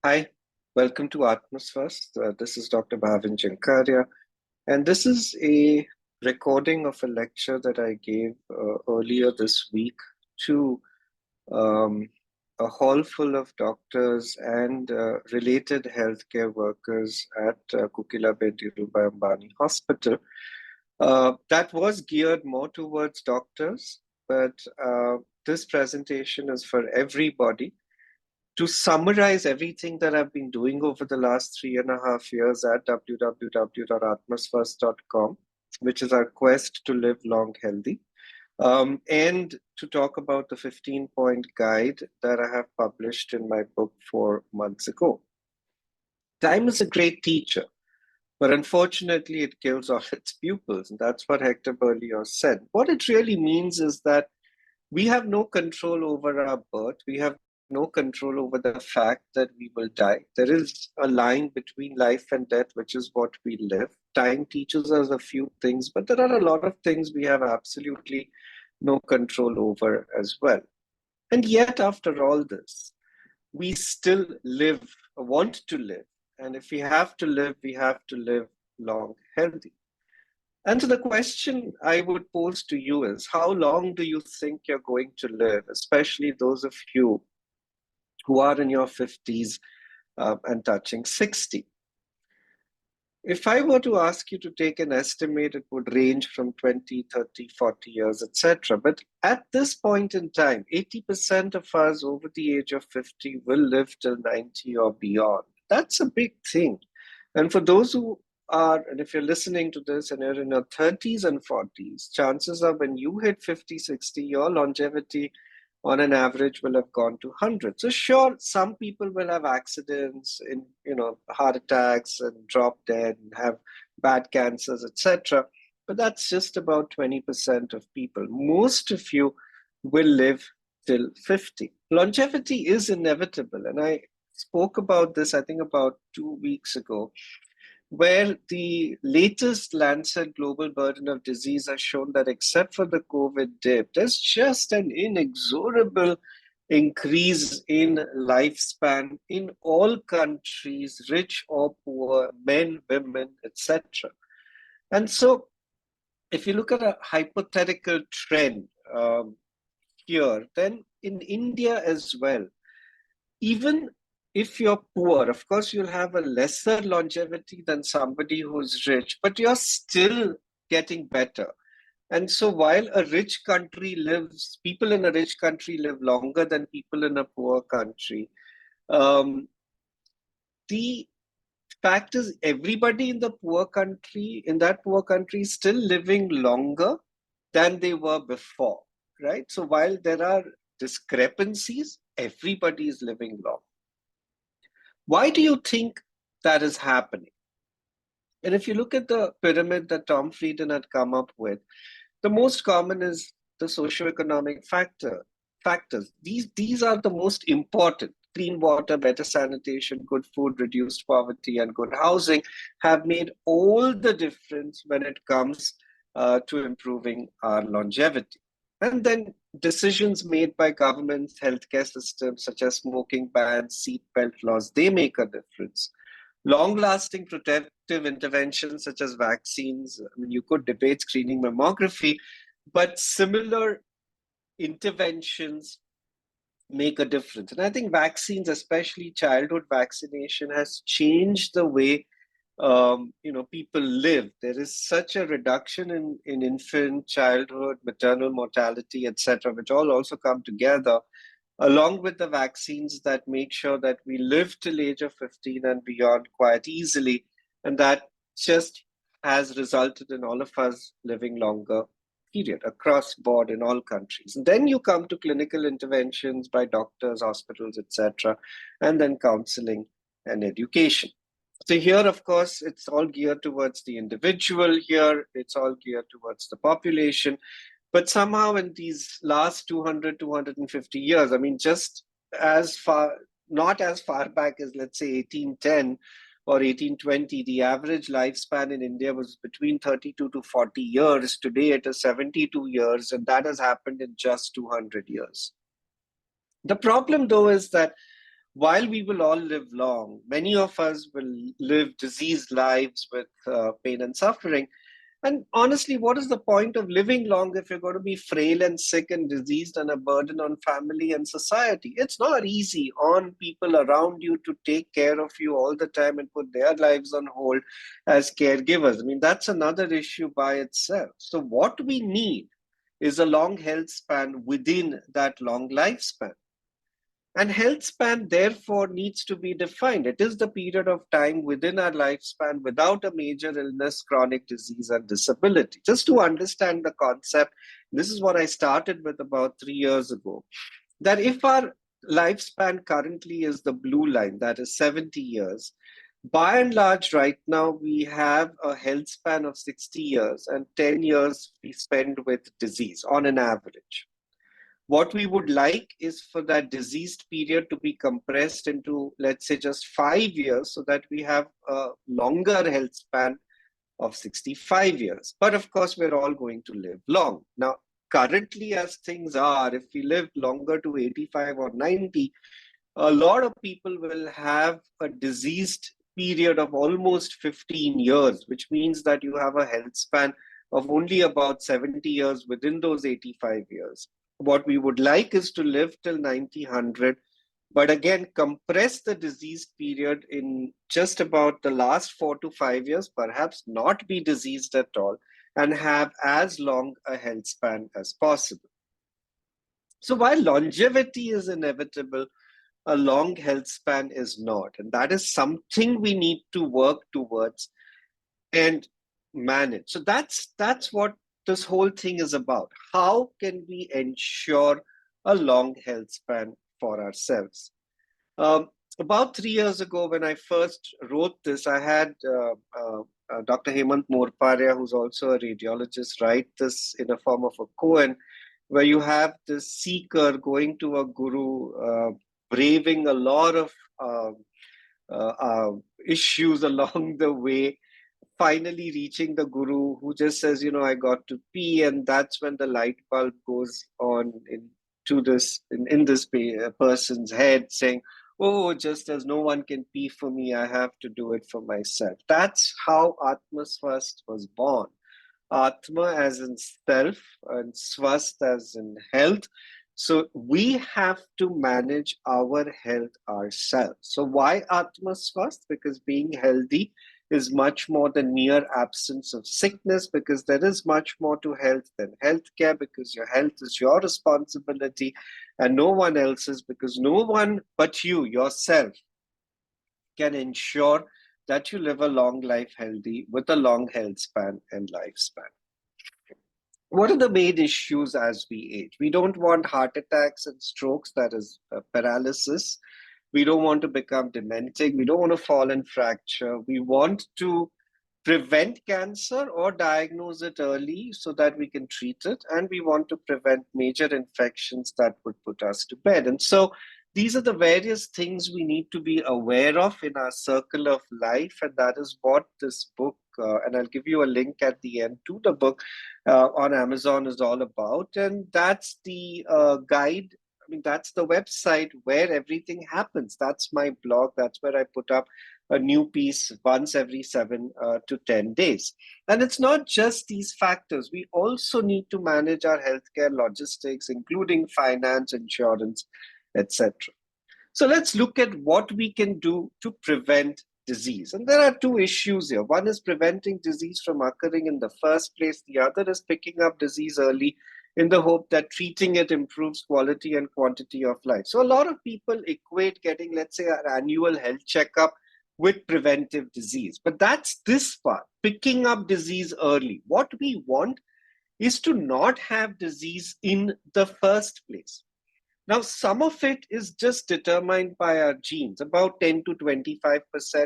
Hi, welcome to Atmasvasth. This is Dr. Bhavin Jankaria, and this is a recording of a lecture that I gave earlier this week to um, a hall full of doctors and related healthcare workers at Kukilabed Dhirubhai Ambani Hospital. That was geared more towards doctors, but this presentation is for everybody to summarize everything that I've been doing over the last 3.5 years at www.atmasvasth.com, which is our quest to live long healthy, and to talk about the 15-point guide that I have published in my book 4 months ago. Time is a great teacher, but unfortunately, it kills all its pupils. And that's what Hector Berlioz said. What it really means is that we have no control over our birth. We have no control over the fact that we will die. There is a line between life and death, which is what we live. Time teaches us a few things, but there are a lot of things we have absolutely no control over as well. And yet, after all this, we still live, want to live. And if we have to live, we have to live long, healthy. And so the question I would pose to you is, how long do you think you're going to live, especially those of you who are in your 50s and touching 60? If I were to ask you to take an estimate, it would range from 20, 30, 40 years, etc. But at this point in time, 80% of us over the age of 50 will live till 90 or beyond. That's a big thing. And for those who are, and if you're listening to this and you're in your 30s and 40s, chances are when you hit 50, 60, your longevity on an average will have gone to 100. So sure, some people will have accidents, in heart attacks and drop dead and have bad cancers, etc. But that's just about 20% of people. Most of you will live till 50. Longevity is inevitable, and I spoke about this, I think, about 2 weeks ago, where the latest Lancet Global Burden of Disease has shown that except for the COVID dip, there's just an inexorable increase in lifespan in all countries, rich or poor, men, women, etc. And so, if you look at a hypothetical trend here, then in India as well, even if you're poor, of course, you'll have a lesser longevity than somebody who's rich, but you're still getting better. And so while a rich country lives, people in a rich country live longer than people in a poor country. The fact is everybody in that poor country is still living longer than they were before, right? So while there are discrepancies, everybody is living long. Why do you think that is happening? And if you look at the pyramid that Tom Frieden had come up with, the most common is the socioeconomic factors. These are the most important. Clean water, better sanitation, good food, reduced poverty, and good housing have made all the difference when it comes to improving our longevity. And then decisions made by governments, healthcare systems, such as smoking bans, seatbelt laws, they make a difference. Long-lasting protective interventions such as vaccines, I mean, you could debate screening mammography, but similar interventions make a difference. And I think vaccines, especially childhood vaccination, has changed the way people live. There is such a reduction in infant, childhood, maternal mortality, etc., which all also come together, along with the vaccines that make sure that we live till age of 15 and beyond quite easily. And that just has resulted in all of us living longer, period, across board in all countries. And then you come to clinical interventions by doctors, hospitals, etc., and then counseling and education. So here, of course, it's all geared towards the individual here. It's all geared towards the population. But somehow in these last 200, 250 years, I mean, just as far, not as far back as, let's say, 1810 or 1820, the average lifespan in India was between 32 to 40 years. Today, it is 72 years, and that has happened in just 200 years. The problem, though, is that while we will all live long, many of us will live diseased lives with pain and suffering. And honestly, what is the point of living long if you're going to be frail and sick and diseased and a burden on family and society? It's not easy on people around you to take care of you all the time and put their lives on hold as caregivers. I mean, that's another issue by itself. So, what we need is a long health span within that long lifespan. And health span, therefore, needs to be defined. It is the period of time within our lifespan without a major illness, chronic disease, and disability. Just to understand the concept, this is what I started with about 3 years ago, that if our lifespan currently is the blue line, that is 70 years, by and large, right now, we have a health span of 60 years, and 10 years we spend with disease on an average. What we would like is for that diseased period to be compressed into, let's say, just 5 years so that we have a longer health span of 65 years. But of course, we're all going to live long. Now, currently, as things are, if we live longer to 85 or 90, a lot of people will have a diseased period of almost 15 years, which means that you have a health span of only about 70 years within those 85 years. What we would like is to live till 90, 100, but again, compress the disease period in just about the last 4 to 5 years, perhaps not be diseased at all, and have as long a health span as possible. So while longevity is inevitable, a long health span is not. And that is something we need to work towards and manage. So that's what this whole thing is about. How can we ensure a long health span for ourselves? About 3 years ago, when I first wrote this, I had Dr. Hemant Morparia, who's also a radiologist, write this in a form of a koan, where you have this seeker going to a guru, braving a lot of uh, issues along the way, finally reaching the guru who just says, I got to pee. And that's when the light bulb goes on into this, in this person's head, saying, oh, just as no one can pee for me, I have to do it for myself. That's how Atmasvasth was born. Atma as in self and svasth as in health. So we have to manage our health ourselves. So why Atmasvasth? Because being healthy is much more than mere absence of sickness, because there is much more to health than healthcare, because your health is your responsibility and no one else's, because no one but you, yourself, can ensure that you live a long life healthy with a long health span and lifespan. What are the main issues as we age? We don't want heart attacks and strokes, that is paralysis. We don't want to become demented. We don't want to fall and fracture. We want to prevent cancer or diagnose it early so that we can treat it. And we want to prevent major infections that would put us to bed. And so these are the various things we need to be aware of in our circle of life. And that is what this book, and I'll give you a link at the end to the book on Amazon, is all about. And that's the guide. I mean, that's the website where everything happens. That's my blog. That's where I put up a new piece once every 7 to 10 days. And it's not just these factors. We also need to manage our healthcare logistics, including finance, insurance, etc. So let's look at what we can do to prevent disease. And there are two issues here. One is preventing disease from occurring in the first place. The other is picking up disease early in the hope that treating it improves quality and quantity of life. So a lot of people equate getting, let's say, an annual health checkup with preventive disease. But that's this part, picking up disease early. What we want is to not have disease in the first place. Now, some of it is just determined by our genes, about 10 to 25%,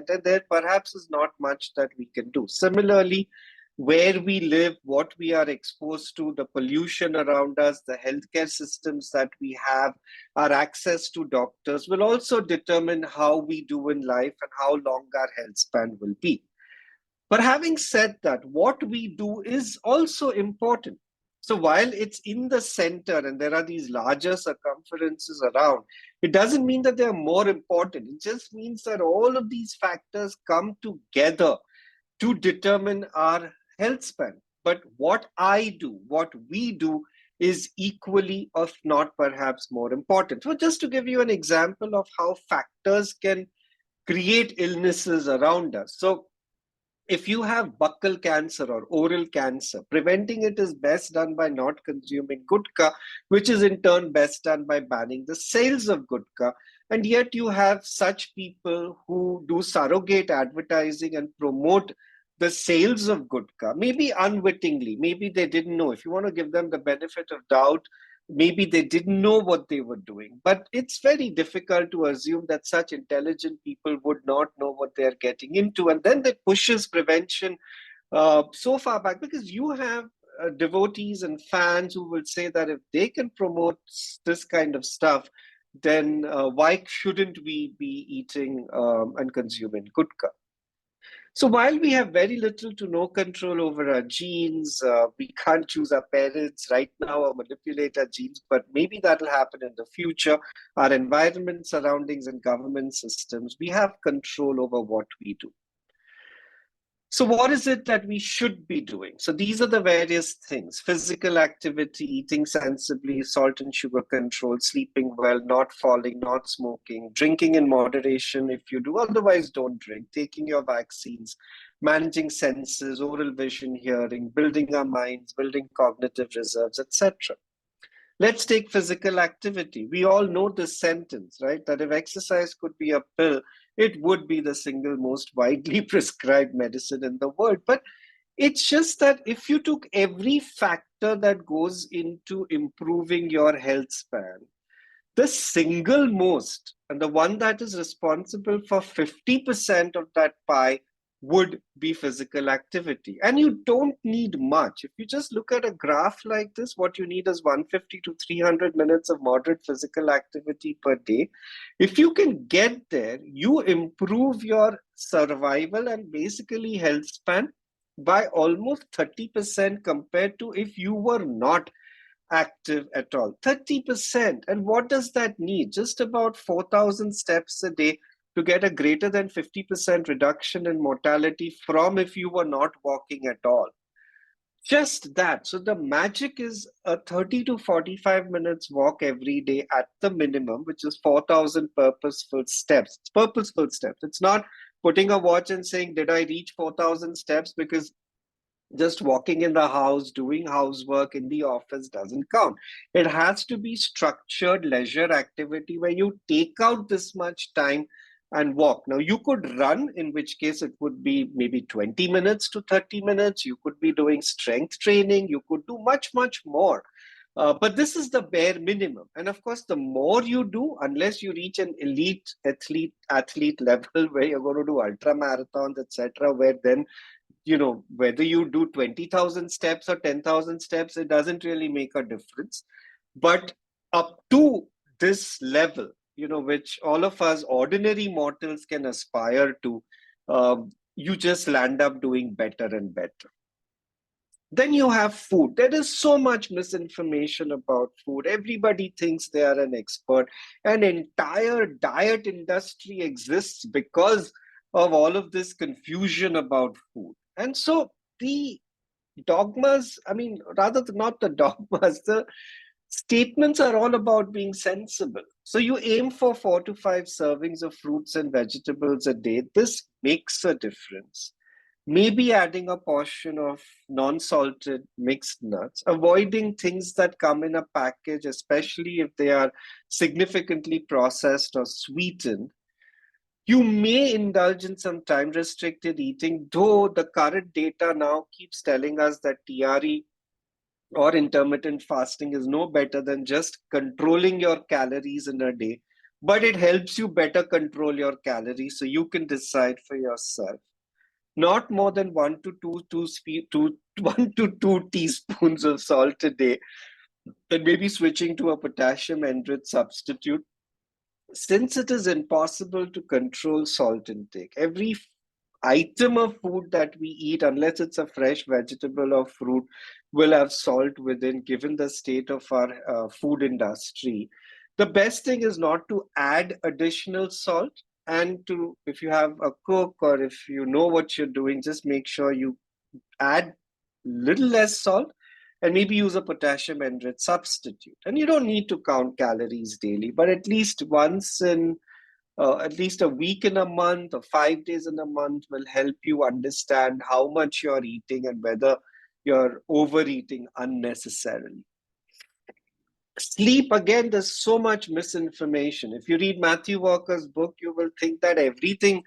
and there perhaps is not much that we can do. Similarly, where we live, what we are exposed to, the pollution around us, the healthcare systems that we have, our access to doctors will also determine how we do in life and how long our health span will be. But having said that, what we do is also important. So while it's in the center and there are these larger circumferences around, It doesn't mean that they are more important. It just means that all of these factors come together to determine our health span. But what I do, what we do, is equally, if not perhaps more important. So, just to give you an example of how factors can create illnesses around us. So, if you have buccal cancer or oral cancer, preventing it is best done by not consuming gutka, which is in turn best done by banning the sales of gutka. And yet you have such people who do surrogate advertising and promote the sales of gutka, maybe unwittingly, maybe they didn't know. If you want to give them the benefit of doubt, maybe they didn't know what they were doing. But it's very difficult to assume that such intelligent people would not know what they're getting into. And then they pushes prevention so far back, because you have devotees and fans who will say that if they can promote this kind of stuff, then why shouldn't we be eating and consuming gutka? So while we have very little to no control over our genes, we can't choose our parents right now or manipulate our genes, but maybe that'll happen in the future. Our environment, surroundings, and government systems, we have control over what we do. So what is it that we should be doing? So these are the various things: physical activity, eating sensibly, salt and sugar control, sleeping well, not falling, not smoking, drinking in moderation if you do, otherwise don't drink, taking your vaccines, managing senses, oral vision, hearing, building our minds, building cognitive reserves, etc. Let's take physical activity. We all know this sentence, right? That if exercise could be a pill, it would be the single most widely prescribed medicine in the world. But it's just that if you took every factor that goes into improving your health span, the single most, and the one that is responsible for 50% of that pie, would be physical activity. And you don't need much. If you just look at a graph like this, what you need is 150 to 300 minutes of moderate physical activity per day. If you can get there, you improve your survival and basically health span by almost 30% compared to if you were not active at all. 30%. And what does that need? Just about 4,000 steps a day to get a greater than 50% reduction in mortality from if you were not walking at all. Just that. So the magic is a 30 to 45 minutes walk every day at the minimum, which is 4,000 purposeful steps. It's purposeful steps. It's not putting a watch and saying, did I reach 4,000 steps? Because just walking in the house, doing housework in the office doesn't count. It has to be structured leisure activity where you take out this much time and walk. Now, you could run, in which case it would be maybe 20 minutes to 30 minutes. You could be doing strength training. You could do much, much more. But this is the bare minimum. And of course, the more you do, unless you reach an elite athlete level where you're going to do ultra marathons, etc., where then whether you do 20,000 steps or 10,000 steps, it doesn't really make a difference. But up to this level, which all of us ordinary mortals can aspire to, you just land up doing better and better. Then you have food. There is so much misinformation about food. Everybody thinks they are an expert. An entire diet industry exists because of all of this confusion about food. And so the dogmas, rather not the dogmas, the statements are all about being sensible. So you aim for 4 to 5 servings of fruits and vegetables a day. This makes a difference. Maybe adding a portion of non-salted mixed nuts, avoiding things that come in a package, especially if they are significantly processed or sweetened. You may indulge in some time-restricted eating, though the current data now keeps telling us that TRE or intermittent fasting is no better than just controlling your calories in a day, but it helps you better control your calories so you can decide for yourself. Not more than 1 to 2 teaspoons of salt a day, and maybe switching to a potassium enriched substitute. Since it is impossible to control salt intake, every item of food that we eat, unless it's a fresh vegetable or fruit, will have salt within, given the state of our food industry. The best thing is not to add additional salt, and to, if you have a cook or if you know what you're doing, just make sure you add little less salt and maybe use a potassium enriched substitute. And you don't need to count calories daily, but at least once in at least a week in a month or 5 days in a month will help you understand how much you're eating and whether you're overeating unnecessarily. Sleep, again, there's so much misinformation. If you read Matthew Walker's book, you will think that everything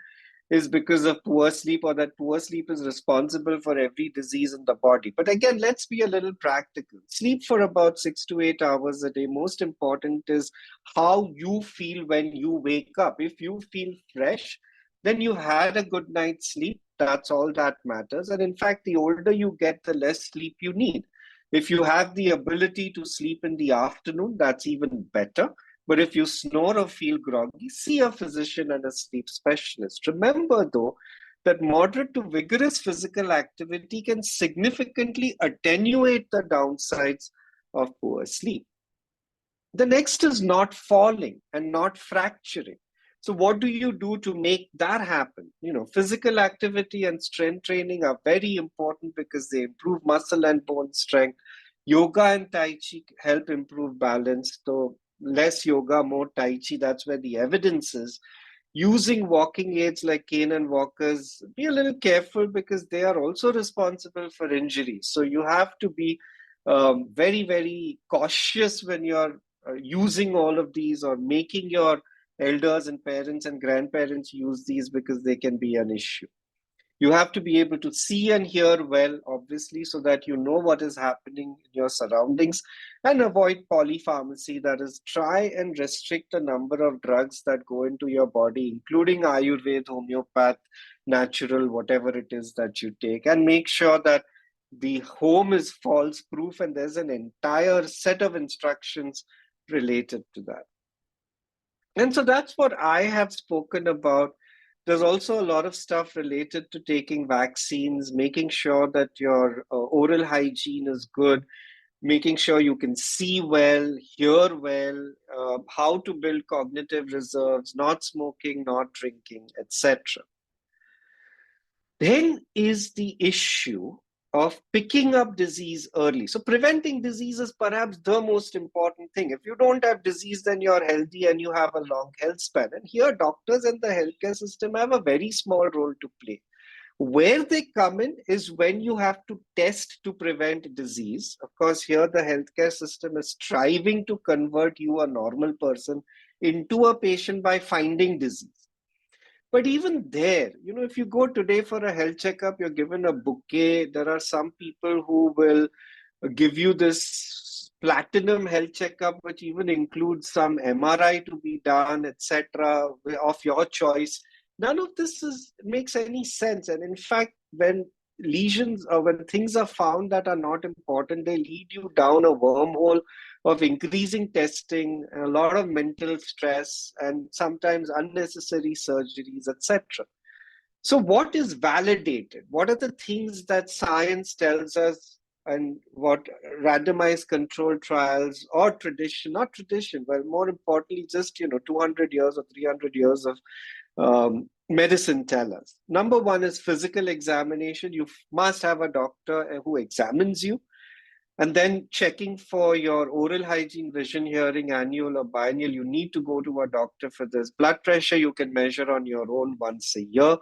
is because of poor sleep, or that poor sleep is responsible for every disease in the body. But again, let's be a little practical. Sleep for about 6 to 8 hours a day. Most important is how you feel when you wake up. If you feel fresh, then you had a good night's sleep. That's all that matters. And in fact, the older you get, the less sleep you need. If you have the ability to sleep in the afternoon, that's even better. But if you snore or feel groggy, see a physician and a sleep specialist. Remember, though, that moderate to vigorous physical activity can significantly attenuate the downsides of poor sleep. The next is not falling and not fracturing. So what do you do to make that happen? Physical activity and strength training are very important because they improve muscle and bone strength. Yoga and Tai Chi help improve balance. So less yoga, more Tai Chi. That's where the evidence is. Using walking aids like cane and walkers, be a little careful because they are also responsible for injuries. So you have to be very, very cautious when you're using all of these or making your elders and parents and grandparents use these, because they can be an issue. You have to be able to see and hear well, obviously, so that you know what is happening in your surroundings, and avoid polypharmacy. That is, try and restrict the number of drugs that go into your body, including Ayurveda, homeopath, natural, whatever it is that you take, and make sure that the home is false proof and there's an entire set of instructions related to that. And so that's what I have spoken about. There's also a lot of stuff related to taking vaccines, making sure that your oral hygiene is good, making sure you can see well, hear well, how to build cognitive reserves, not smoking, not drinking, etc. Then is the issue of picking up disease early. So preventing disease is perhaps the most important thing. If you don't have disease, then you're healthy and you have a long health span. And here, doctors and the healthcare system have a very small role to play. Where they come in is when you have to test to prevent disease. Of course, here the healthcare system is striving to convert you, a normal person, into a patient by finding disease. But even there, if you go today for a health checkup, you're given a bouquet. There are some people who will give you this platinum health checkup, which even includes some MRI to be done, etc., of your choice. None of this makes any sense. And in fact, when lesions or when things are found that are not important, they lead you down a wormhole of increasing testing, a lot of mental stress, and sometimes unnecessary surgeries, etc. So what is validated? What are the things that science tells us, and what randomized controlled trials or tradition, not tradition, but more importantly, just 200 years or 300 years of medicine tell us? Number one is physical examination. You must have a doctor who examines you. And then checking for your oral hygiene, vision, hearing, annual or biennial. You need to go to a doctor for this. Blood pressure you can measure on your own once a year.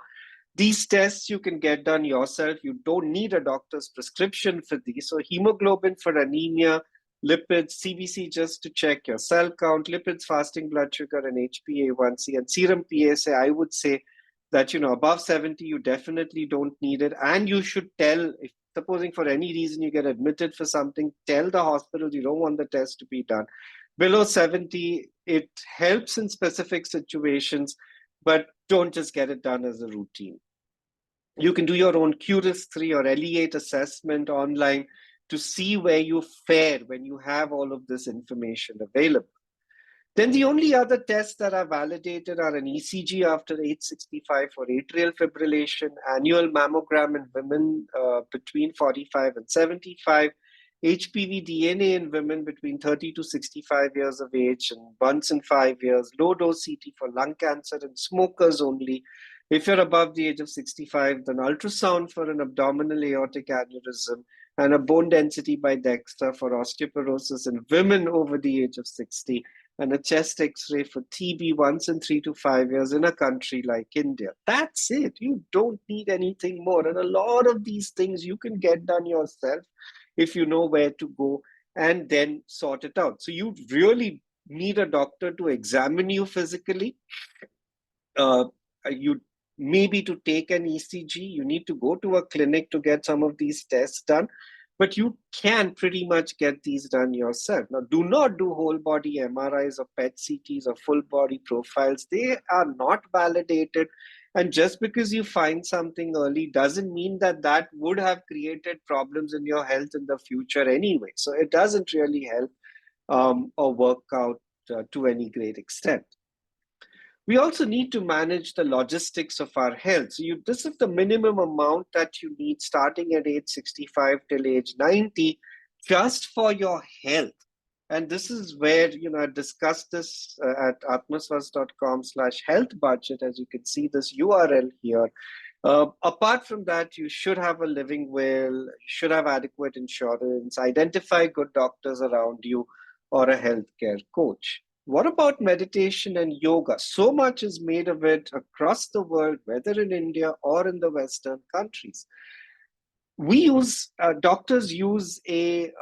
These tests you can get done yourself. You don't need a doctor's prescription for these. So hemoglobin for anemia, lipids, CBC just to check your cell count, lipids, fasting blood sugar, and HbA1c, and serum PSA. I would say that, above 70, you definitely don't need it. And you should tell, if supposing for any reason you get admitted for something, tell the hospital you don't want the test to be done. Below 70, it helps in specific situations, but don't just get it done as a routine. You can do your own QRIS 3 or LE8 assessment online to see where you fare when you have all of this information available. Then the only other tests that are validated are an ECG after age 65 for atrial fibrillation, annual mammogram in women between 45 and 75, HPV DNA in women between 30 to 65 years of age and once in 5 years, low dose CT for lung cancer and smokers only. If you're above the age of 65, then ultrasound for an abdominal aortic aneurysm and a bone density by DEXA for osteoporosis in women over the age of 60, and a chest x-ray for TB once in 3 to 5 years in a country like India. That's it. You don't need anything more. And a lot of these things you can get done yourself if you know where to go and then sort it out. So you really need a doctor to examine you physically. You maybe to take an ECG, you need to go to a clinic to get some of these tests done, but you can pretty much get these done yourself. Now, do not do whole body MRIs or PET CTs or full body profiles. They are not validated. And just because you find something early doesn't mean that that would have created problems in your health in the future anyway. So it doesn't really help or work out to any great extent. We also need to manage the logistics of our health. So this is the minimum amount that you need starting at age 65 till age 90 just for your health. And this is where, I discussed this at atmasvasth.com/health budget. As you can see this URL here. Apart from that, you should have a living will, you should have adequate insurance, identify good doctors around you, or a healthcare coach. What about meditation and yoga? So much is made of it across the world, whether in India or in the Western countries. Doctors use a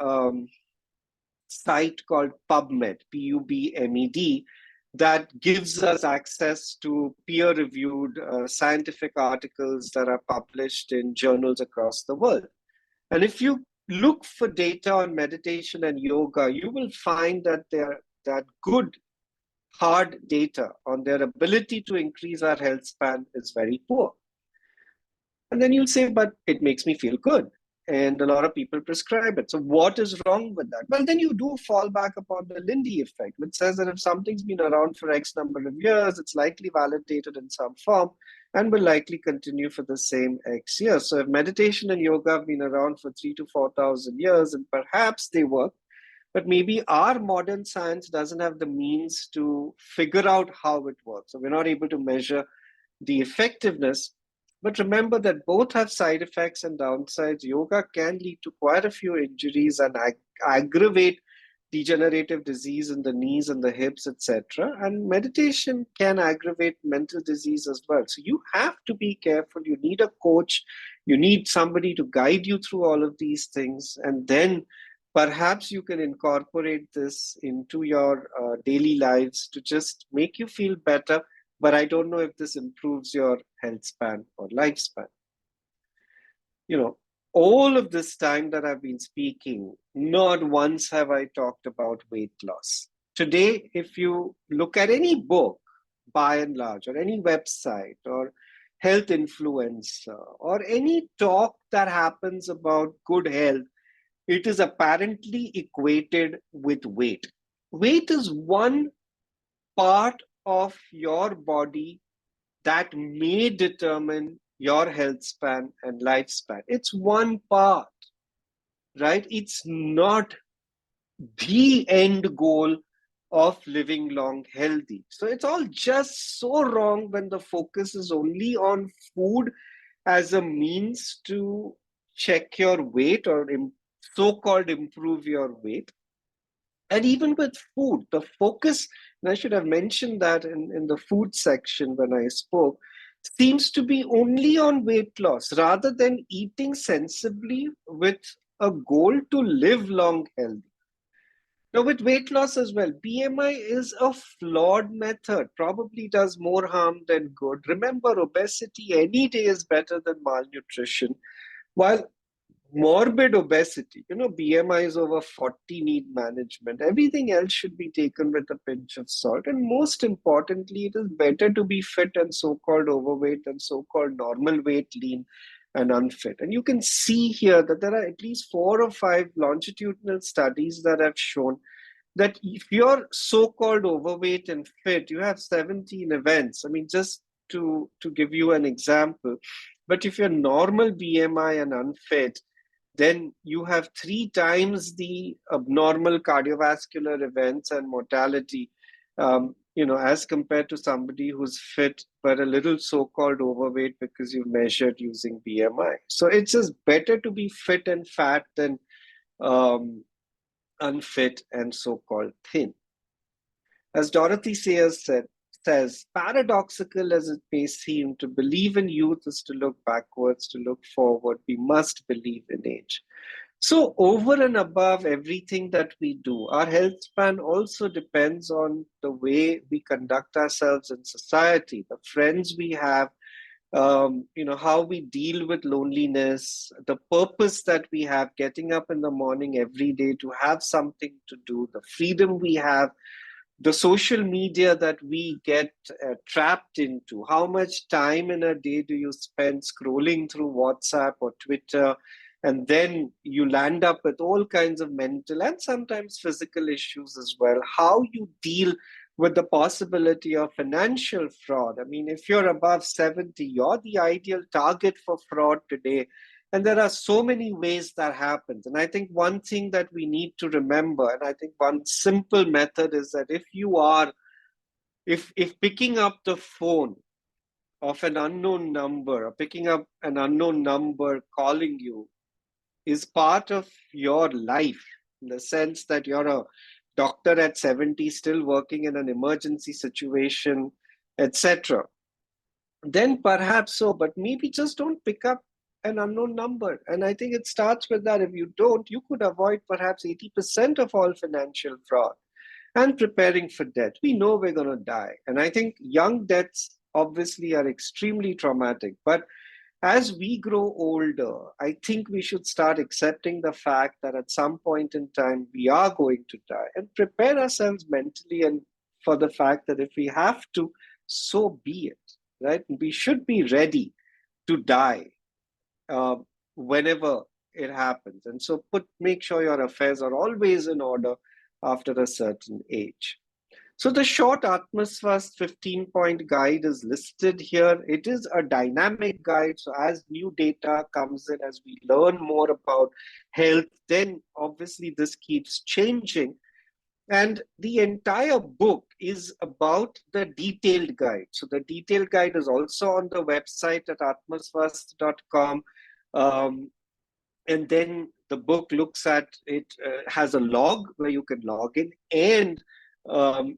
site called PubMed, PUBMED, that gives us access to peer-reviewed scientific articles that are published in journals across the world. And if you look for data on meditation and yoga, you will find that that good hard data on their ability to increase our health span is very poor. And then you'll say, but it makes me feel good. And a lot of people prescribe it. So what is wrong with that? Well, then you do fall back upon the Lindy effect, which says that if something's been around for X number of years, it's likely validated in some form and will likely continue for the same X years. So if meditation and yoga have been around for 3,000 to 4,000 years, and perhaps they work, but maybe our modern science doesn't have the means to figure out how it works. So we're not able to measure the effectiveness. But remember that both have side effects and downsides. Yoga can lead to quite a few injuries and aggravate degenerative disease in the knees and the hips, etc. And meditation can aggravate mental disease as well. So you have to be careful. You need a coach. You need somebody to guide you through all of these things. And then perhaps you can incorporate this into your daily lives to just make you feel better. But I don't know if this improves your health span or lifespan. All of this time that I've been speaking, not once have I talked about weight loss. Today, if you look at any book, by and large, or any website, or health influencer, or any talk that happens about good health, it is apparently equated with weight. Weight is one part of your body that may determine your health span and lifespan. It's one part, right? It's not the end goal of living long healthy. So it's all just so wrong when the focus is only on food as a means to check your weight or so-called improve your weight. And even with food, the focus, and I should have mentioned that in the food section when I spoke, seems to be only on weight loss rather than eating sensibly with a goal to live long healthy. Now, with weight loss as well, BMI is a flawed method, probably does more harm than good. Remember, obesity any day is better than malnutrition, while morbid obesity, BMI is over 40, need management. Everything else should be taken with a pinch of salt. And most importantly, it is better to be fit and so-called overweight than so-called normal weight, lean and unfit. And you can see here that there are at least 4 or 5 longitudinal studies that have shown that if you're so-called overweight and fit, you have 17 events. I mean, just to give you an example, but if you're normal BMI and unfit, then you have 3 times the abnormal cardiovascular events and mortality, as compared to somebody who's fit but a little so-called overweight because you measured using BMI. So it's just better to be fit and fat than um, unfit and so-called thin. As Dorothy Sayers says, paradoxical as it may seem, to believe in youth is to look backwards, to look forward. We must believe in age. So over and above everything that we do, our health span also depends on the way we conduct ourselves in society, the friends we have, how we deal with loneliness, the purpose that we have, getting up in the morning every day to have something to do, the freedom we have, the social media that we get trapped into. How much time in a day do you spend scrolling through WhatsApp or Twitter? And then you land up with all kinds of mental and sometimes physical issues as well. How you deal with the possibility of financial fraud. I mean, if you're above 70, you're the ideal target for fraud today. And there are so many ways that happens. And I think one thing that we need to remember, and I think one simple method is that if picking up the phone of an unknown number, or picking up an unknown number calling you, is part of your life, in the sense that you're a doctor at 70 still working in an emergency situation, etc., then perhaps so, but maybe just don't pick up an unknown number. And I think it starts with that. If you don't, you could avoid perhaps 80% of all financial fraud. And preparing for death. We know we're going to die. And I think young deaths obviously are extremely traumatic. But as we grow older, I think we should start accepting the fact that at some point in time, we are going to die, and prepare ourselves mentally and for the fact that if we have to, so be it, right? We should be ready to die uh, whenever it happens. And so make sure your affairs are always in order after a certain age. So the short Atmasvasth 15-point guide is listed here. It is a dynamic guide. So as new data comes in, as we learn more about health, then obviously this keeps changing. And the entire book is about the detailed guide. So the detailed guide is also on the website at atmasvasth.com. And then the book looks at it, has a log where you can log in, and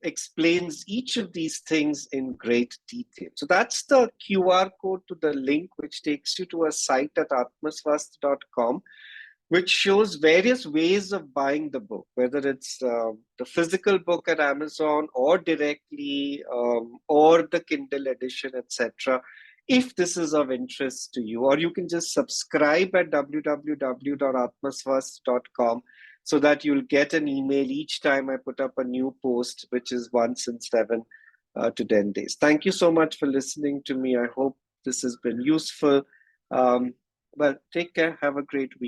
explains each of these things in great detail. So that's the QR code to the link, which takes you to a site at atmasvasth.com, which shows various ways of buying the book, whether it's the physical book at Amazon or directly, or the Kindle edition, etc., if this is of interest to you. Or you can just subscribe at www.atmasvasth.com so that you'll get an email each time I put up a new post, which is once in 7 to 10 days. Thank you so much for listening to me. I hope this has been useful. Well, take care. Have a great week.